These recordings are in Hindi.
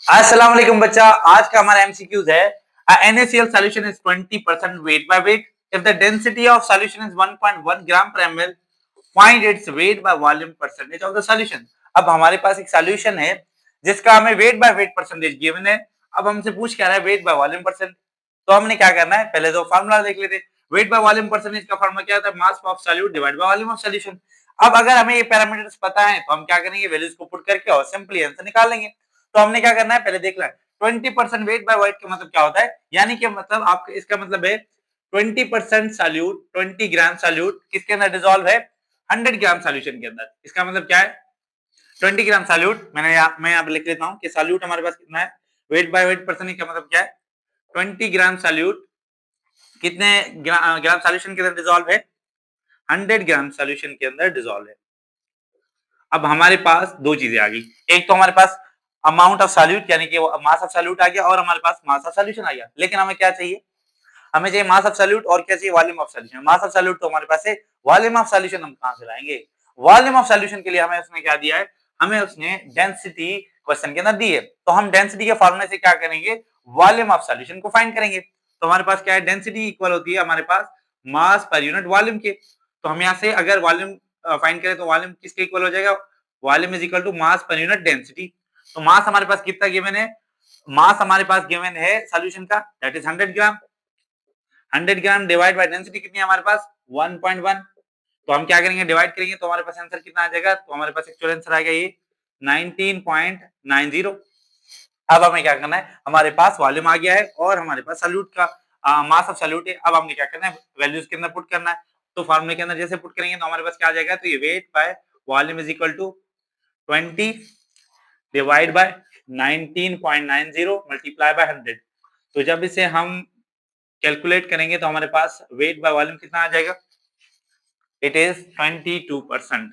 अस्सलाम वालेकुम बच्चा। आज का हमारा एमसीक्यूज है NaCl solution is 20% weight by weight. If the density of solution is 1.1 gram per ml, find its weight by volume percentage of the solution. अब हमारे पास एक सॉल्यूशन है जिसका हमें weight by weight percentage given है। अब हमसे पूछ क्या रहा है वेट बाय वॉल्यूम परसेंट। तो हमने क्या करना है, पहले तो फार्मूला देख लेते हैं। वेट बाय वॉल्यूम परसेंटेज का फार्मूला क्या होता है, mass of solute divide by volume of solution. अब अगर हमें ये पैरामीटर्स पता है तो हम क्या करेंगे, वैल्यूज को पुट करके और सिंपली आंसर निकाल लेंगे। तो हमने क्या करना है, पहले देख लें 20% वेट बाय वेट का मतलब क्या होता है, यानी कि मतलब आपका इसका मतलब है 20% सॉल्यूट 20 ग्राम सॉल्यूट किसके अंदर डिसॉल्व है, 100 ग्राम सॉल्यूशन के अंदर। इसका मतलब क्या है, 20 ग्राम सॉल्यूट। मैं यहाँ पे लिख लेता हूँ कि सॉल्यूट हमारे पास कितना है, वेट बाय वेट परसेंटेज का मतलब क्या है, 20 ग्राम सॉल्यूट कितने ग्राम सॉल्यूशन के अंदर डिसॉल्व है, 100 ग्राम सॉल्यूशन के अंदर डिसॉल्व है। अब हमारे पास दो चीजें आ गई, एक तो हमारे पास अमाउंट ऑफ सॉल्यूट यानी कि मास ऑफ सॉल्यूट आ गया और हमारे पास मास ऑफ सॉल्यूशन आ गया। लेकिन हमें क्या चाहिए, हमें चाहिए मास ऑफ सॉल्यूट और क्या चाहिए, volume of solution. Mass of solute तो हमारे पास है, वॉल्यूम ऑफ सॉल्यूशन हम कहां से लाएंगे। वॉल्यूम ऑफ सॉल्यूशन के लिए हमें उसने क्या दिया है, हमें उसने डेंसिटी क्वेश्चन के अंदर दी है। तो हम डेंसिटी के फॉर्मूले से क्या करेंगे, वॉल्यूम ऑफ सॉल्यूशन को फाइंड करेंगे। तो हमारे पास क्या है, डेंसिटी इक्वल होती है हमारे पास मास पर यूनिट वॉल्यूम के। तो हम यहाँ से अगर वॉल्यूम फाइंड करें तो वॉल्यूम किसके इक्वल हो जाएगा, volume is equal to mass per unit density. तो मास हमारे पास कितना गिवन है, मास हमारे पास गिवन है सॉल्यूशन का that is 100 gram. 100 gram divide by density कितनी है हमारे पास 1.1। तो हम क्या करेंगे, डिवाइड करेंगे तो हमारे पास आंसर कितना आ जाएगा, तो हमारे पास एक्चुअल आंसर आएगा ये 19.90। अब हमें क्या करना है, हमारे पास वॉल्यूम आ गया है और हमारे पास सॉल्यूट का मास ऑफ सॉल्यूट है। अब हमें क्या करना है, वैल्यूज के अंदर पुट करना है। तो फार्मूले के अंदर जैसे पुट करेंगे तो हमारे पास क्या आ जाएगा, तो ये weight by volume is equal to 20 divide by 19.90 multiply by 100। तो जब इसे हम कैलकुलेट करेंगे तो हमारे पास वेट बाय वॉल्यूम कितना आ जाएगा, इट इज 22%।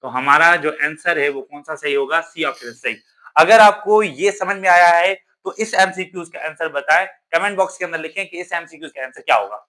तो हमारा जो आंसर है वो कौन सा सही होगा, सी ऑप्शन सही। अगर आपको ये समझ में आया है तो इस एमसीक्यूज का आंसर बताएं, कमेंट बॉक्स के अंदर लिखें कि इस एमसीक्यूज का आंसर क्या होगा।